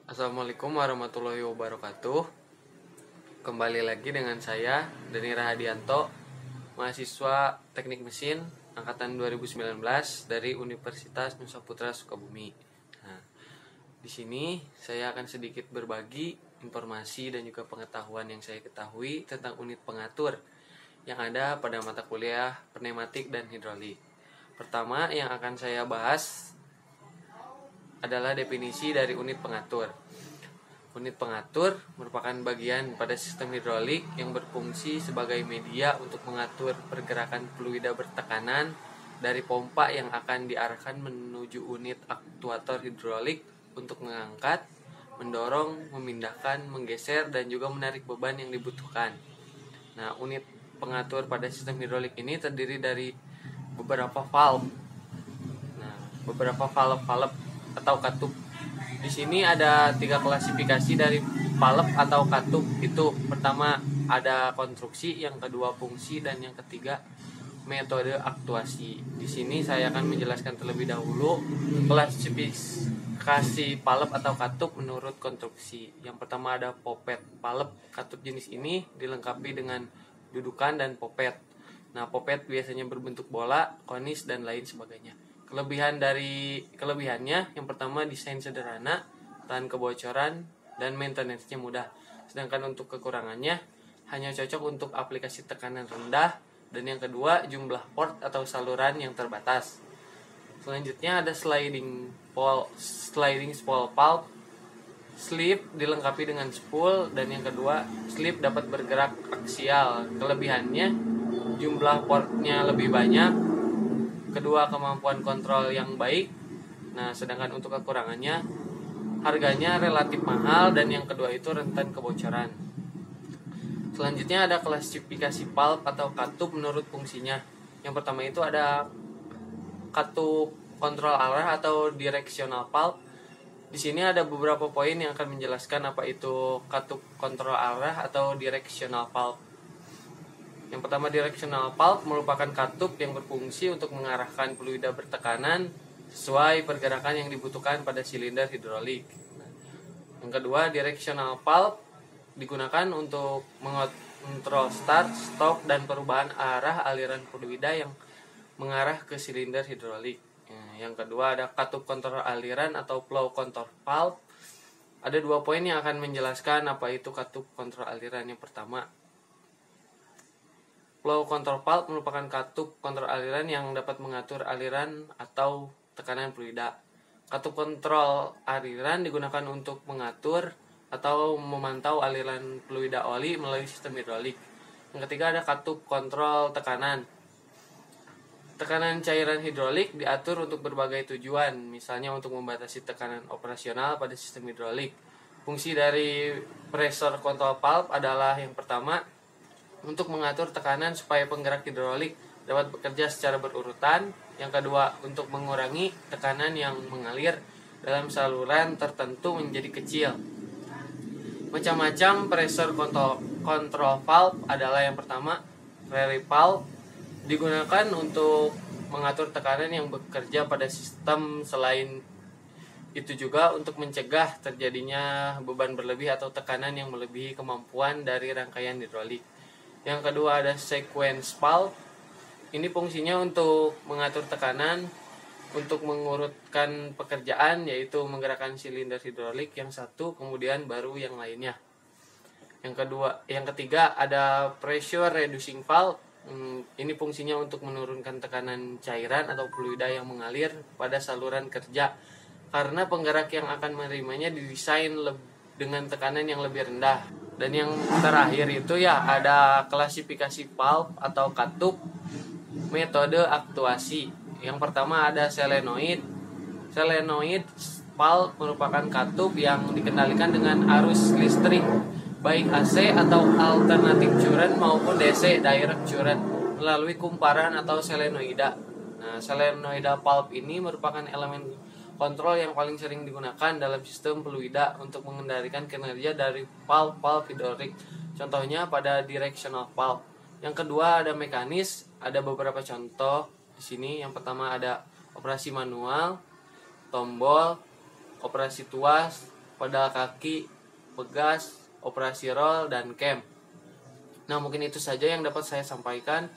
Assalamualaikum warahmatullahi wabarakatuh. Kembali lagi dengan saya Dani Rahadianto, mahasiswa Teknik Mesin angkatan 2019 dari Universitas Nusa Putra Sukabumi. Nah, di sini saya akan sedikit berbagi informasi dan juga pengetahuan yang saya ketahui tentang unit pengatur yang ada pada mata kuliah pneumatik dan hidrolik. Pertama yang akan saya bahas adalah definisi dari unit pengatur. Unit pengatur merupakan bagian pada sistem hidrolik yang berfungsi sebagai media untuk mengatur pergerakan fluida bertekanan dari pompa yang akan diarahkan menuju unit aktuator hidrolik untuk mengangkat, mendorong, memindahkan, menggeser, dan juga menarik beban yang dibutuhkan. Nah, unit pengatur pada sistem hidrolik ini terdiri dari beberapa valve. Nah, beberapa valve atau katup. Di sini ada 3 klasifikasi dari valve atau katup. Itu pertama ada konstruksi, yang kedua fungsi, dan yang ketiga metode aktuasi. Di sini saya akan menjelaskan terlebih dahulu klasifikasi valve atau katup menurut konstruksi. Yang pertama ada popet. Valve katup jenis ini dilengkapi dengan dudukan dan popet. Nah, popet biasanya berbentuk bola, konis, dan lain sebagainya. Kelebihannya yang pertama desain sederhana, tahan kebocoran, dan maintenance-nya mudah. Sedangkan untuk kekurangannya hanya cocok untuk aplikasi tekanan rendah, dan yang kedua jumlah port atau saluran yang terbatas. Selanjutnya ada sliding spool valve. Slip dilengkapi dengan spool, dan yang kedua slip dapat bergerak aksial. Kelebihannya jumlah portnya lebih banyak, kedua kemampuan kontrol yang baik. Nah, sedangkan untuk kekurangannya harganya relatif mahal, dan yang kedua itu rentan kebocoran. Selanjutnya ada klasifikasi valve atau katup menurut fungsinya. Yang pertama itu ada katup kontrol arah atau directional valve. Di sini ada beberapa poin yang akan menjelaskan apa itu katup kontrol arah atau directional valve. Yang pertama, directional valve merupakan katup yang berfungsi untuk mengarahkan fluida bertekanan sesuai pergerakan yang dibutuhkan pada silinder hidrolik. Yang kedua, directional valve digunakan untuk mengontrol start, stop, dan perubahan arah aliran fluida yang mengarah ke silinder hidrolik. Yang kedua ada katup kontrol aliran atau flow control valve. Ada 2 poin yang akan menjelaskan apa itu katup kontrol aliran. Yang pertama, flow control valve merupakan katup kontrol aliran yang dapat mengatur aliran atau tekanan fluida. Katup kontrol aliran digunakan untuk mengatur atau memantau aliran fluida oli melalui sistem hidrolik. Yang ketiga ada katup kontrol tekanan. Tekanan cairan hidrolik diatur untuk berbagai tujuan, misalnya untuk membatasi tekanan operasional pada sistem hidrolik. Fungsi dari pressure control valve adalah yang pertama, untuk mengatur tekanan supaya penggerak hidrolik dapat bekerja secara berurutan. Yang kedua, untuk mengurangi tekanan yang mengalir dalam saluran tertentu menjadi kecil. Macam-macam pressure control valve adalah yang pertama, Rayleigh valve digunakan untuk mengatur tekanan yang bekerja pada sistem. Selain itu juga untuk mencegah terjadinya beban berlebih atau tekanan yang melebihi kemampuan dari rangkaian hidrolik. Yang kedua ada sequence valve. Ini fungsinya untuk mengatur tekanan untuk mengurutkan pekerjaan, yaitu menggerakkan silinder hidrolik yang satu kemudian baru yang lainnya. Yang ketiga ada pressure reducing valve. Ini fungsinya untuk menurunkan tekanan cairan atau fluida yang mengalir pada saluran kerja, karena penggerak yang akan menerimanya didesain dengan tekanan yang lebih rendah. Dan yang terakhir itu ada klasifikasi valve atau katup metode aktuasi. Yang pertama ada solenoid. Solenoid valve merupakan katup yang dikendalikan dengan arus listrik, baik AC atau alternatif current maupun DC direct current melalui kumparan atau solenoida. Nah, solenoida valve ini merupakan elemen kontrol yang paling sering digunakan dalam sistem fluida untuk mengendalikan kinerja dari valve hidrolik. Contohnya pada directional valve. Yang kedua ada mekanis. Ada beberapa contoh di sini. Yang pertama ada operasi manual, tombol, operasi tuas, pedal kaki, pegas, operasi roll, dan cam. Nah, mungkin itu saja yang dapat saya sampaikan.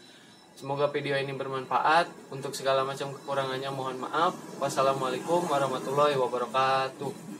Semoga video ini bermanfaat. Untuk segala macam kekurangannya mohon maaf. Wassalamualaikum warahmatullahi wabarakatuh.